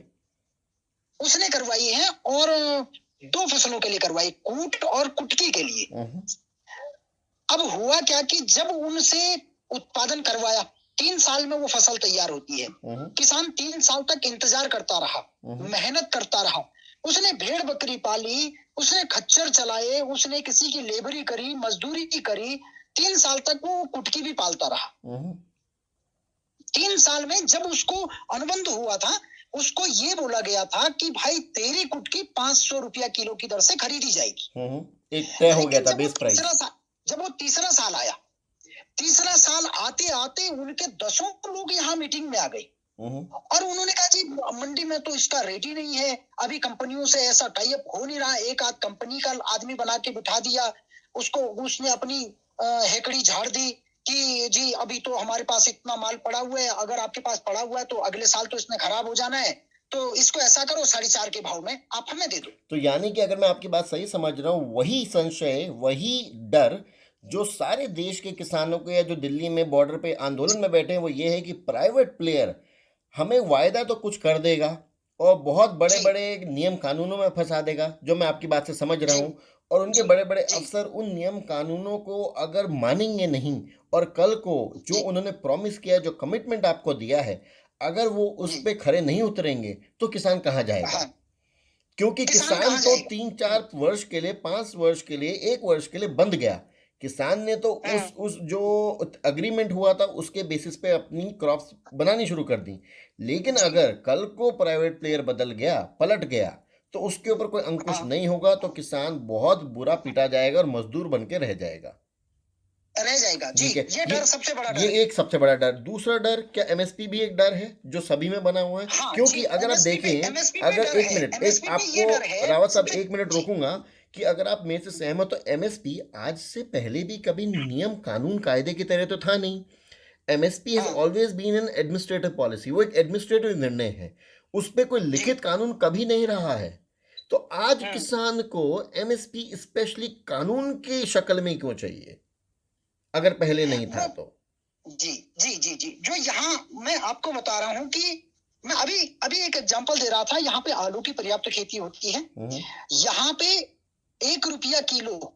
उसने करवाई है, और 2 फसलों के लिए करवाई, कूट और कुटकी के लिए। अब हुआ क्या कि जब उनसे उत्पादन करवाया, 3 साल में वो फसल तैयार होती है। किसान 3 साल तक इंतजार करता रहा, मेहनत करता रहा। उसने भेड़ बकरी पाली, उसने खच्चर चलाए, उसने किसी की लेबरी करी, मजदूरी करी। 3 साल तक वो कुटकी भी पालता रहा। 3 साल में जब उसको अनुबंध हुआ था, उसको ये बोला गया था कि भाई तेरी कुटकी 500 रुपया किलो की दर से खरीदी जाएगी। एक तय हो गया था बेस प्राइस। जब वो तीसरा साल आया, तीसरा साल आते आते उनके 10 लोग यहाँ मीटिंग में आ गए, और उन्होंने कहा जी मंडी में तो इसका रेट ही नहीं है, अभी कंपनियों से ऐसा टाई अप हो नहीं रहा। एक आध कंपनी का आदमी बना के बिठा दिया, उसने अपनी हेकड़ी झाड़ दी कि जी अभी तो हमारे पास इतना माल पड़ा हुआ है, अगर आपके पास पड़ा हुआ है तो अगले साल तो इसने खराब हो जाना है, तो इसको ऐसा करो 4.5 के भाव में आप हमें दे दो। तो यानी कि अगर मैं आपकी बात सही समझ रहा हूँ, वही संशय, वही डर जो सारे देश के किसानों को, या जो दिल्ली में बॉर्डर पे आंदोलन में बैठे हैं, वो ये है कि प्राइवेट प्लेयर हमें वायदा तो कुछ कर देगा और बहुत बड़े बड़े नियम कानूनों में फंसा देगा, जो मैं आपकी बात से समझ रहा हूँ। और उनके बड़े बड़े अफसर उन नियम कानूनों को अगर मानेंगे नहीं, और कल को जो उन्होंने प्रॉमिस किया, जो कमिटमेंट आपको दिया है, अगर वो उस जी, पे खरे नहीं उतरेंगे तो किसान कहाँ जाएगा? हाँ, क्योंकि किसान किसान कहाँ तो जाएगा? तीन हुँ, चार वर्ष के लिए, 5 वर्ष के लिए, 1 वर्ष के लिए बंद गया। किसान ने तो हुँ, उस जो अग्रीमेंट हुआ था उसके बेसिस पे अपनी क्रॉप्स बनानी शुरू कर दी। लेकिन जी, अगर कल को प्राइवेट प्लेयर बदल गया, पलट गया, तो उसके ऊपर कोई अंकुश हाँ, नहीं होगा, तो किसान बहुत बुरा पीटा जाएगा और मजदूर बन के रह जाएगा। रह जाएगा। जी, ठीक है, ये डर सबसे बड़ा ये डर है। एक सबसे बड़ा डर। दूसरा डर क्या, एमएसपी भी एक डर है जो सभी में बना हुआ है। हाँ जी, क्योंकि अगर आप देखें, एमएसपी पे अगर डर एक है, मिनट, एक एमएसपी पे आपको, ये डर है रावत साहब सबसे। 1 मिनट जी, रोकूंगा कि अगर आप मेरे से सहमत, तो एमएसपी आज से पहले भी कभी नियम कानून कायदे की तरह तो था नहीं। एमएसपी हैज हाँ, always been an administrative policy, वो एक एडमिनिस्ट्रेटिव निर्णय है। उस पे कोई जी, लिखित कानून कभी नहीं रहा है। तो आज हुँ, किसान को एमएसपी स्पेशली कानून की शक्ल में क्यों चाहिए, अगर पहले नहीं था वो तो? जी, जी, जी, जी, जो यहाँ मैं आपको बता रहा हूँ कि मैं अभी अभी एक एग्जांपल दे रहा था, यहाँ पे आलू की पर्याप्त खेती होती है। हम्म। यहाँ पे 1 रुपया किलो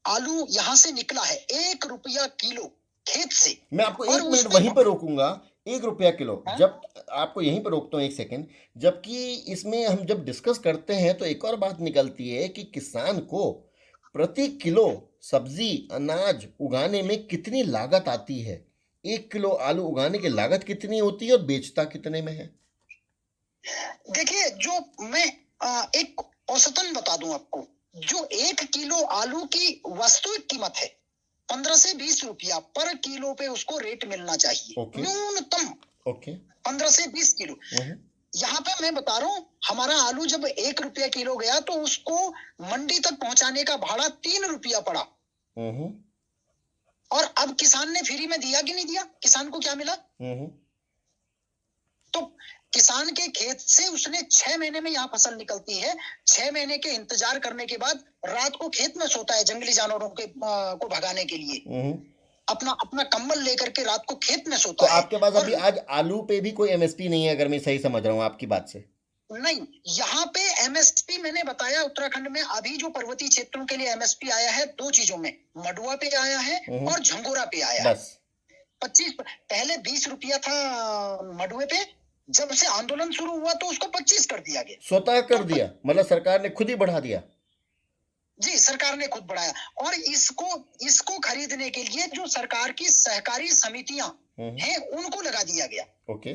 आलू यहाँ से निकला है, 1 रुपया किलो खेत से। मैं आपको और 1 मिनट उसमें वहीं पर रोकूंगा। 1 रुपया किलो, हाँ, जब आपको यहीं पर रोकता हूँ 1 सेकेंड। जबकि इसमें हम जब डिस्कस करते हैं तो एक और बात निकलती है कि किसान को प्रति किलो सब्जी अनाज उगाने में कितनी लागत आती है। 1 किलो आलू उगाने की लागत कितनी होती है और बेचता कितने में है? देखिए जो मैं एक औसतन बता दूं आपको, जो 1 किलो आलू की वास्तविक कीमत है 15 से 20 रुपया पर किलो पे उसको रेट मिलना चाहिए, ओके। न्यूनतम ओके। 15 से 20 किलो। हम्म। यहाँ पे मैं बता रहा हूँ, हमारा आलू जब 1 रुपया किलो गया तो उसको मंडी तक पहुंचाने का भाड़ा 3 रुपया पड़ा। हम्म। और अब किसान ने फ्री में दिया कि नहीं दिया? किसान को क्या मिला? हम्म। तो किसान के खेत से उसने 6 महीने में यहाँ फसल निकलती है। 6 महीने के इंतजार करने के बाद रात को खेत में सोता है जंगली जानवरों के को भगाने के लिए। हम्म। अपना अपना कंबल लेकर के रात को खेत में तो सोता है। आपके पास और अभी आज आलू पे भी कोई एमएसपी नहीं है, अगर मैं सही समझ रहा हूँ आपकी बात से? नहीं, यहाँ पे एमएसपी मैंने बताया, उत्तराखंड में अभी जो पर्वतीय क्षेत्रों के लिए एमएसपी आया है 2 चीजों में, मडुआ पे आया है हम्म। और झंगोरा पे आया है। बस। 25 पहले 20 रुपया था मडुए पे। जब से आंदोलन शुरू हुआ तो उसको 25 कर दिया गया। स्वतः कर तो दिया, मतलब सरकार ने खुद ही बढ़ा दिया? जी, सरकार ने खुद बढ़ाया। और इसको इसको खरीदने के लिए जो सरकार की सहकारी समितियां हैं उनको लगा दिया गया। ओके।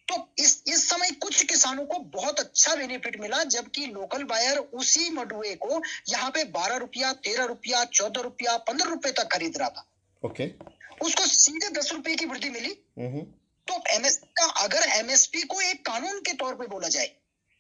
तो इस समय कुछ किसानों को बहुत अच्छा बेनिफिट मिला, जबकि लोकल बायर उसी मडुए को यहाँ पे 12 रुपया, 13 रुपया, 14 रुपया, 15 रुपए तक खरीद रहा था। ओके। उसको सीधे 10 रुपए की वृद्धि मिली। हम्म। तो अगर एमएसपी को एक कानून के तौर पे बोला जाए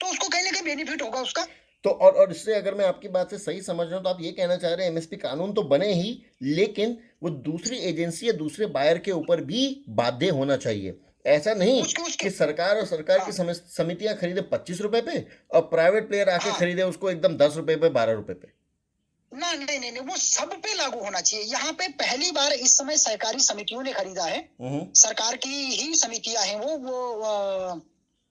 तो उसको कहीं ना कहीं बेनिफिट होगा उसका। तो और इससे अगर मैं आपकी बात से सही समझ रहा हूँ तो आप ये कहना चाह रहे हैं एमएसपी कानून तो बने ही, लेकिन वो दूसरी एजेंसी या दूसरे बायर के ऊपर भी बाध्य होना चाहिए। ऐसा नहीं उसके उसके कि सरकार और सरकार की हाँ, समितियां खरीदे 25 रुपए पे और प्राइवेट प्लेयर आके हाँ, खरीदे उसको एकदम 10 रुपए पे, 12 रुपए पे। ना नहीं नहीं नहीं, वो सब पे लागू होना चाहिए। यहाँ पे पहली बार इस समय सहकारी समितियों ने खरीदा है। सरकार की ही समितियां हैं वो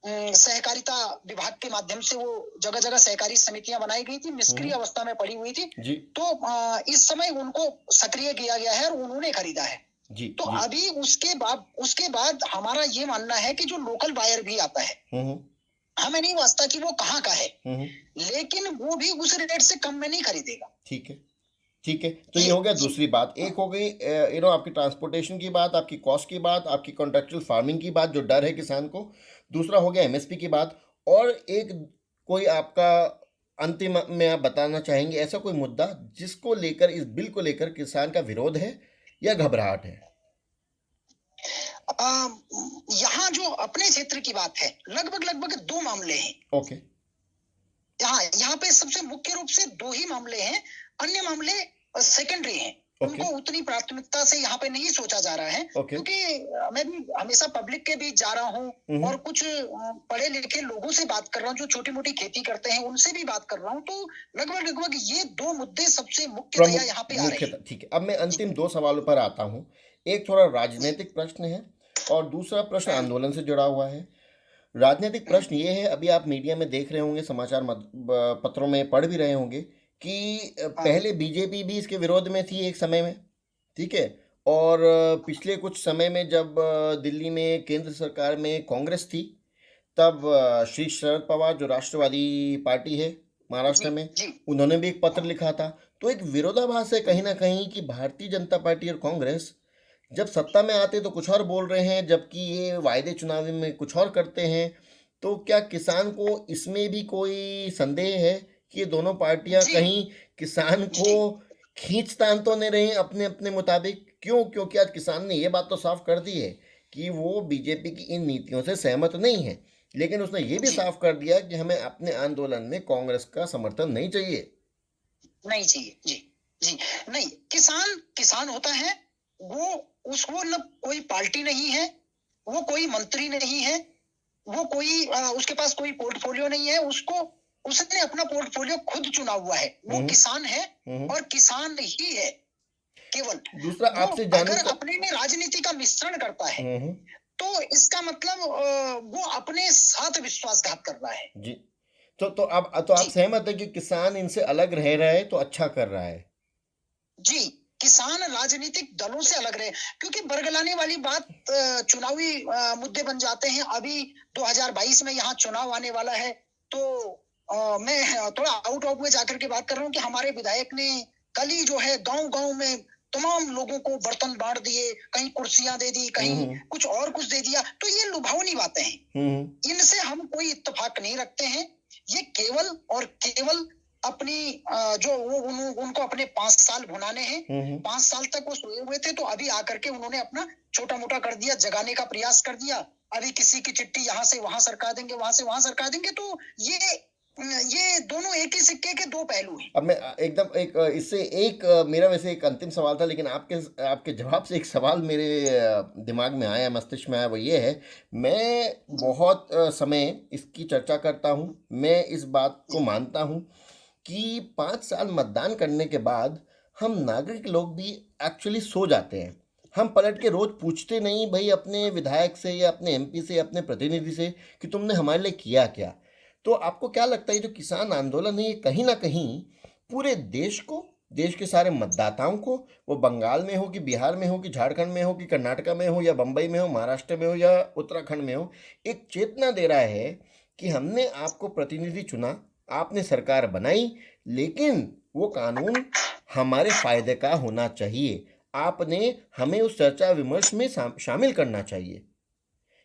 सहकारिता विभाग के माध्यम से वो जगह जगह सहकारी समितियां बनाई गई थी, निष्क्रिय अवस्था में पड़ी हुई थी। जी। तो इस समय उनको सक्रिय किया गया है और उन्होंने खरीदा है। जी। तो जी। अभी उसके बाद हमारा ये मानना है कि जो लोकल बायर भी आता है, हमें नहीं वास्ता कि वो कहाँ का है, लेकिन वो भी उस रेट से कम में नहीं खरीदेगा। ठीक है। ठीक है, तो ये ये हो गया ये दूसरी बात। एक हो गई आपकी ट्रांसपोर्टेशन की बात, आपकी कॉस्ट की बात, आपकी कॉन्ट्रेक्चुअल फार्मिंग की बात, जो डर है किसान को। दूसरा हो गया एमएसपी की बात। और एक कोई आपका अंतिम में आप बताना चाहेंगे ऐसा कोई मुद्दा जिसको लेकर, इस बिल को लेकर किसान का विरोध है या घबराहट है? यहाँ जो अपने क्षेत्र की बात है, लगभग लगभग 2 मामले हैं। ओके। यहाँ पे सबसे मुख्य रूप से 2 ही मामले हैं। अन्य मामले सेकेंडरी हैं। ओके। उनको उतनी प्राथमिकता से यहाँ पे नहीं सोचा जा रहा है। ओके। क्योंकि मैं भी हमेशा पब्लिक के बीच जा रहा हूँ और कुछ पढ़े लिखे लोगों से बात कर रहा हूँ जो छोटी मोटी खेती करते हैं, उनसे भी बात कर रहा हूँ। तो लगभग लगभग ये 2 मुद्दे सबसे मुख्यतया यहाँ पे आ रहे हैं। मुख्यतः ठीक है। अब मैं अंतिम 2 सवालों पर आता हूँ। एक थोड़ा राजनीतिक प्रश्न है और दूसरा प्रश्न आंदोलन से जुड़ा हुआ है। राजनीतिक प्रश्न ये है, अभी आप मीडिया में देख रहे होंगे, समाचार पत्रों में पढ़ भी रहे होंगे कि हाँ, पहले बीजेपी भी इसके विरोध में थी एक समय में, ठीक है, और पिछले कुछ समय में जब दिल्ली में केंद्र सरकार में कांग्रेस थी, तब श्री शरद पवार जो राष्ट्रवादी पार्टी है महाराष्ट्र जी में, जी उन्होंने भी एक पत्र हाँ लिखा था। तो एक विरोधाभास है कहीं ना कहीं कि भारतीय जनता पार्टी और कांग्रेस जब सत्ता में आते तो कुछ और बोल रहे हैं, जबकि ये वायदे चुनावी में कुछ और करते हैं। तो क्या किसान को इसमें भी कोई संदेह है कि ये दोनों पार्टियां जी कहीं किसान को जी खींचतान तो नहीं रही अपने अपने मुताबिक? क्यों? क्योंकि आज किसान ने ये बात तो साफ कर दी है कि वो बीजेपी की इन नीतियों से सहमत नहीं है, लेकिन उसने ये भी जी साफ कर दिया कि हमें अपने आंदोलन में कांग्रेस का समर्थन नहीं चाहिए। नहीं चाहिए। जी जी नहीं, किसान किसान होता है, वो उसको न कोई पार्टी नहीं है, वो कोई मंत्री नहीं है, वो कोई उसके पास कोई पोर्टफोलियो नहीं है, उसको उसने अपना पोर्टफोलियो खुद चुना हुआ है, वो हम्म किसान है हम्म और किसान ही है केवल। दूसरा वो आपसे जानना अगर चा अपने में राजनीति का मिश्रण करता है हम्म तो इसका मतलब वो अपने साथ विश्वासघात कर रहा है। जी। तो आप जी सहमत है कि किसान इनसे अलग रह रहा है तो अच्छा कर रहा है? जी किसान राजनीतिक दलों से अलग रहे, क्योंकि बरगलाने वाली बात चुनावी मुद्दे बन जाते हैं। अभी 2022 में यहाँ चुनाव आने वाला है, तो मैं थोड़ा आउट ऑफ में जाकर के बात कर रहा हूँ कि हमारे विधायक ने कल ही जो है गांव गांव में तमाम लोगों को बर्तन बांट दिए, कहीं कुर्सियां दे दी, कहीं हम्म कुछ और कुछ दे दिया। तो ये लुभावनी बातें हैं, इनसे हम कोई इत्तेफाक नहीं रखते हैं। ये केवल और केवल अपनी जो वो उनको अपने 5 साल भुनाने हैं। 5 साल तक वो सोए हुए थे, तो अभी आकर के उन्होंने अपना छोटा मोटा कर दिया, जगाने का प्रयास कर दिया। अभी किसी की चिट्ठी यहाँ से वहां सरका देंगे, वहां से वहां सरका देंगे। तो ये दोनों एक ही सिक्के के दो पहलू हैं। अब मैं एकदम एक इससे एक मेरा वैसे एक अंतिम सवाल था, लेकिन आपके आपके जवाब से एक सवाल मेरे दिमाग में आया, मस्तिष्क में आया, वो ये है। मैं जी बहुत समय इसकी चर्चा करता हूँ, मैं इस बात को जी मानता हूँ कि 5 साल मतदान करने के बाद हम नागरिक लोग भी एक्चुअली सो जाते हैं। हम पलट के रोज पूछते नहीं भाई अपने विधायक से या अपने एमपी से या अपने प्रतिनिधि से कि तुमने हमारे लिए किया क्या। तो आपको क्या लगता है जो किसान आंदोलन है ये कहीं ना कहीं पूरे देश को, देश के सारे मतदाताओं को, वो बंगाल में हो कि बिहार में हो कि झारखंड में हो कि कर्नाटका में हो या बम्बई में हो, महाराष्ट्र में हो या उत्तराखंड में हो, एक चेतना दे रहा है कि हमने आपको प्रतिनिधि चुना, आपने सरकार बनाई, लेकिन वो कानून हमारे फायदे का होना चाहिए, आपने हमें उस चर्चा विमर्श में शामिल करना चाहिए।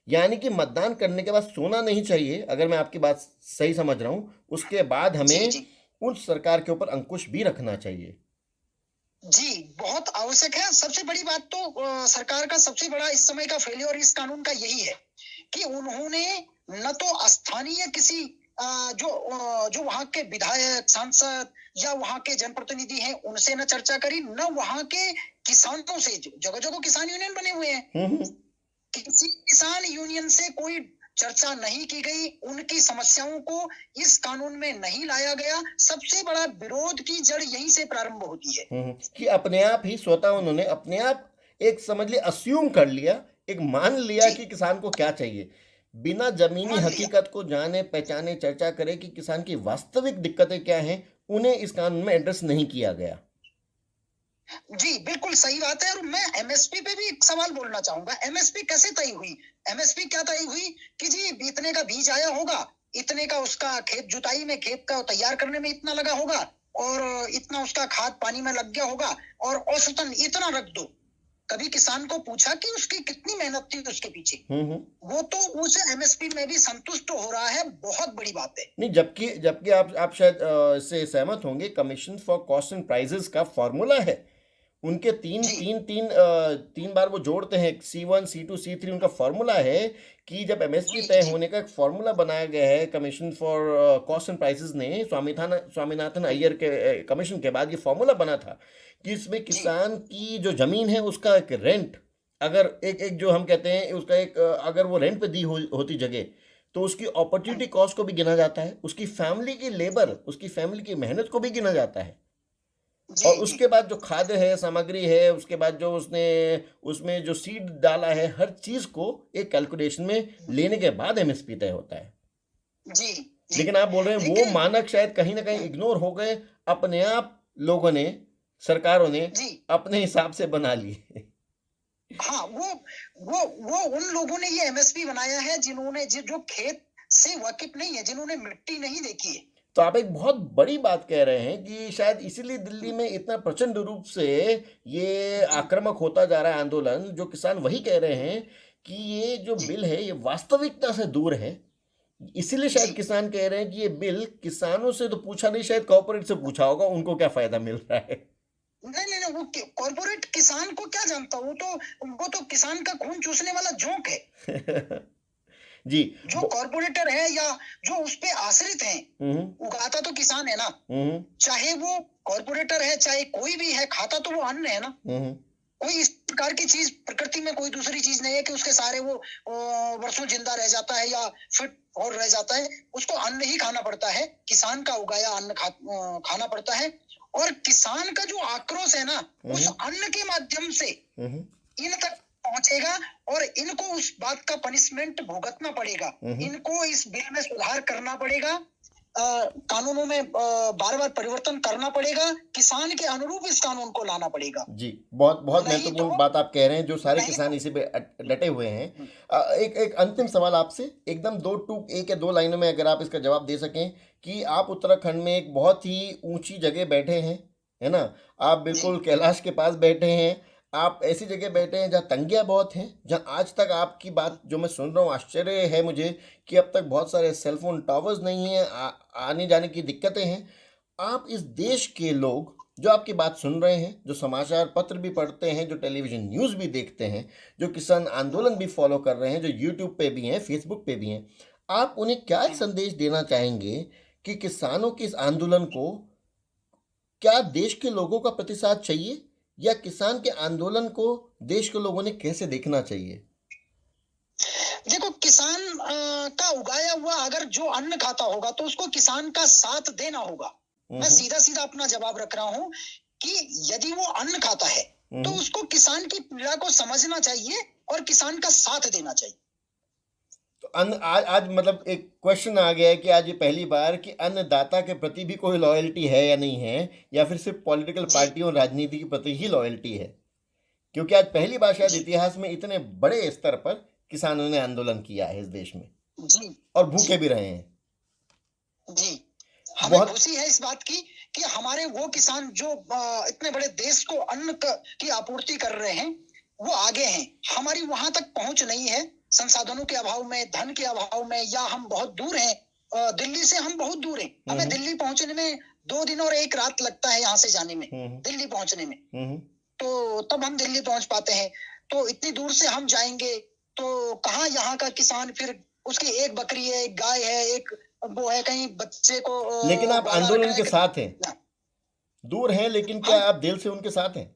यानी कि मतदान करने के बाद सोना नहीं चाहिए, अगर मैं आपकी बात सही समझ रहा हूं, उसके बाद जी हमें जी उस सरकार के ऊपर अंकुश भी रखना चाहिए। जी बहुत आवश्यक है। सबसे बड़ी बात तो सरकार का सबसे बड़ा इस समय का फेलियर इस कानून का यही है कि उन्होंने न तो स्थानीय किसी जो वहां के विधायक, सांसद या वहां के जनप्रतिनिधि हैं उनसे न चर्चा करी, न वहां के किसानों से। जगह जगह किसान यूनियन बने हुए हैं, हम्म किसी किसान यूनियन से कोई चर्चा नहीं की गई, उनकी समस्याओं को इस कानून में नहीं लाया गया। सबसे बड़ा विरोध की जड़ यहीं से प्रारंभ होती है। कि अपने आप ही स्वतः उन्होंने अपने आप एक समझ लिया, अस्यूम कर लिया, एक मान लिया जी कि किसान को क्या चाहिए, बिना जमीनी मान लिया। हकीकत को जाने पहचाने चर्चा करे कि किसान की वास्तविक दिक्कतें क्या हैं, उन्हें इस कानून में एड्रेस नहीं किया गया। जी बिल्कुल सही बात है। और मैं एमएसपी पे भी एक सवाल बोलना चाहूंगा। एमएसपी कैसे तय हुई? एमएसपी क्या तय हुई कि जी इतने का बीज आया होगा, इतने का उसका खेत जुताई में, खेत का तैयार करने में इतना लगा होगा, और इतना उसका खाद पानी में लग गया होगा, और औसतन इतना रख दो। कभी किसान को पूछा कि उसकी कितनी मेहनत थी उसके पीछे? वो तो उस एमएसपी में भी संतुष्ट हो रहा है, बहुत बड़ी बात है। नहीं, जबकि जबकि आप शायद इससे सहमत होंगे, commission for cost and prices का फॉर्मूला है, उनके तीन जी तीन तीन तीन बार वो जोड़ते हैं, C1 C2 C3, उनका फॉर्मूला है कि जब एमएसपी जी तय जी होने का एक फॉर्मूला बनाया गया है commission for cost and prices ने, स्वामीनाथन अय्यर के कमीशन के बाद ये फॉर्मूला बना था कि इसमें जी किसान की जो जमीन है उसका एक रेंट, अगर एक एक जो हम कहते हैं उसका एक अगर वो रेंट पे दी होती जगह, तो उसकी अपॉर्चुनिटी कॉस्ट को भी गिना जाता है, उसकी फैमिली की लेबर, उसकी फैमिली की मेहनत को भी गिना जाता है, जी और जी उसके बाद जो खाद्य है, सामग्री है, उसके बाद जो उसने उसमें जो सीड डाला है, हर चीज को एक कैलकुलेशन में लेने के बाद एमएसपी तय होता है। जी जी लेकिन आप बोल रहे हैं वो लेकिन मानक शायद कहीं ना कहीं इग्नोर हो गए, अपने आप लोगों ने, सरकारों ने जी अपने हिसाब से बना लिए। हाँ, वो उन लोगों ने ये एमएसपी बनाया है जिन्होंने जो खेत से वाकिफ नहीं है, जिन्होंने मिट्टी नहीं देखी है। तो आप एक बहुत बड़ी बात कह रहे हैं कि शायद इसीलिए दिल्ली में इतना प्रचंड रूप से ये जी, आक्रामक होता जा रहा है आंदोलन, जो किसान वही कह रहे हैं कि ये जो जी, बिल है ये वास्तविकता से दूर है। इसीलिए जी। शायद किसान कह रहे हैं कि ये बिल किसानों से तो पूछा नहीं, शायद कॉर्पोरेट से पूछा होगा, उनको क्या फायदा मिल रहा है। नहीं, नहीं, नहीं, वो कॉर्पोरेट किसान को क्या जानता, वो तो किसान का खून चूसने वाला जोंक है। जी। जो कॉर्पोरेटर है या जो उस पे आश्रित हैं, हम्म, उगाता तो किसान है ना। हम्म, चाहे वो कॉर्पोरेटर है, चाहे कोई भी है, खाता तो वो अन्न है ना। हम्म, कोई इस प्रकार की चीज प्रकृति में कोई दूसरी चीज नहीं है कि उसके सारे वो वर्षों जिंदा रह जाता है या फिट और रह जाता है। उसको अन्न ही खाना पड़ता है, किसान का उगाया अन्न खाना पड़ता है। और किसान का जो आक्रोश है ना, उस अन्न के माध्यम से हम्म, इन तक पहुंचेगा और इनको उस बात का पनिशमेंट भुगतना पड़ेगा। इनको इस बिल में सुधार करना पड़ेगा, कानूनों में बार बार परिवर्तन करना पड़ेगा, किसान के अनुरूप इस कानून को लाना पड़ेगा। जी। बहुत बहुत नहीं महत्वपूर्ण तो बात आप कह रहे हैं, जो सारे नहीं किसान तो इसी पे डटे हुए हैं। एक एक अंतिम सवाल आपसे, एकदम एक या दो लाइनों में अगर आप इसका जवाब दे सकें कि आप उत्तराखंड में एक बहुत ही ऊंची जगह बैठे हैं, है ना? आप जी, बिल्कुल कैलाश के पास बैठे हैं। आप ऐसी जगह बैठे हैं जहाँ तंगियाँ बहुत हैं, जहाँ आज तक आपकी बात जो मैं सुन रहा हूँ, आश्चर्य है मुझे कि अब तक बहुत सारे सेलफोन टावर्स नहीं हैं, आने जाने की दिक्कतें हैं। आप इस देश के लोग जो आपकी बात सुन रहे हैं, जो समाचार पत्र भी पढ़ते हैं, जो टेलीविज़न न्यूज़ भी देखते हैं, जो किसान आंदोलन भी फॉलो कर रहे हैं, जो यूट्यूब पे भी हैं, फेसबुक पे भी हैं, आप उन्हें क्या एक संदेश देना चाहेंगे कि किसानों के इस आंदोलन को क्या देश के लोगों का प्रतिसाद चाहिए, या किसान के आंदोलन को देश के लोगों ने कैसे देखना चाहिए? देखो किसान का उगाया हुआ अगर जो अन्न खाता होगा तो उसको किसान का साथ देना होगा। मैं हम्म, सीधा सीधा अपना जवाब रख रहा हूं कि यदि वो अन्न खाता है तो हम्म। उसको किसान की पीड़ा को समझना चाहिए और किसान का साथ देना चाहिए। तो अन्न आज आज मतलब एक क्वेश्चन आ गया है कि आज ये पहली बार कि अन्नदाता के प्रति भी कोई लॉयल्टी है या नहीं है, या फिर सिर्फ पॉलिटिकल जी, पार्टियों और राजनीति के प्रति ही लॉयल्टी है। क्योंकि आज पहली बार शायद जी, इतिहास में इतने बड़े स्तर पर किसानों ने आंदोलन किया है इस देश में, जी, और जी, भूखे भी रहे हैं। जी। हमें बहुत। खुशी है इस बात की कि हमारे वो किसान जो इतने बड़े देश को की आपूर्ति कर रहे हैं, वो आगे हैं। हमारी वहां तक पहुंच नहीं है, संसाधनों के अभाव में, धन के अभाव में, या हम बहुत दूर हैं। दिल्ली से हम बहुत दूर हैं। हमें दिल्ली पहुंचने में 2 दिन और 1 रात लगता है यहाँ से जाने में, दिल्ली पहुंचने में। हम्म, तो तब हम दिल्ली पहुंच पाते हैं। तो इतनी दूर से हम जाएंगे तो कहाँ यहाँ का किसान फिर उसकी एक बकरी है, एक गाय है, एक वो है, कहीं बच्चे को लेकिन आप बाला रखना आंदोलन है के साथ हैं, ना। दूर हैं, लेकिन क्या हम आप दिल से उनके साथ हैं?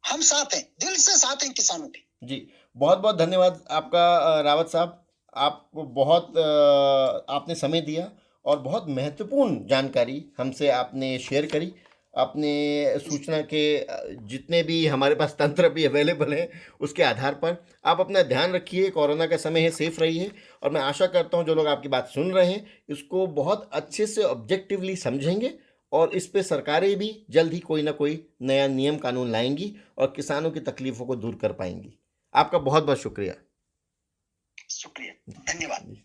हम साथ हैं, दिल से साथ हैं किसानों के। जी। बहुत बहुत धन्यवाद आपका, रावत साहब। आपको बहुत आपने समय दिया और बहुत महत्वपूर्ण जानकारी हमसे आपने शेयर करी। अपने सूचना के जितने भी हमारे पास तंत्र भी अवेलेबल हैं, उसके आधार पर आप अपना ध्यान रखिए। कोरोना का समय है, सेफ रहिए। और मैं आशा करता हूँ जो लोग आपकी बात सुन रहे हैं इसको बहुत अच्छे से ऑब्जेक्टिवली समझेंगे, और इस पे सरकारें भी जल्द ही कोई ना कोई नया नियम कानून लाएंगी और किसानों की तकलीफ़ों को दूर कर पाएंगी। आपका बहुत बहुत शुक्रिया। शुक्रिया, धन्यवाद।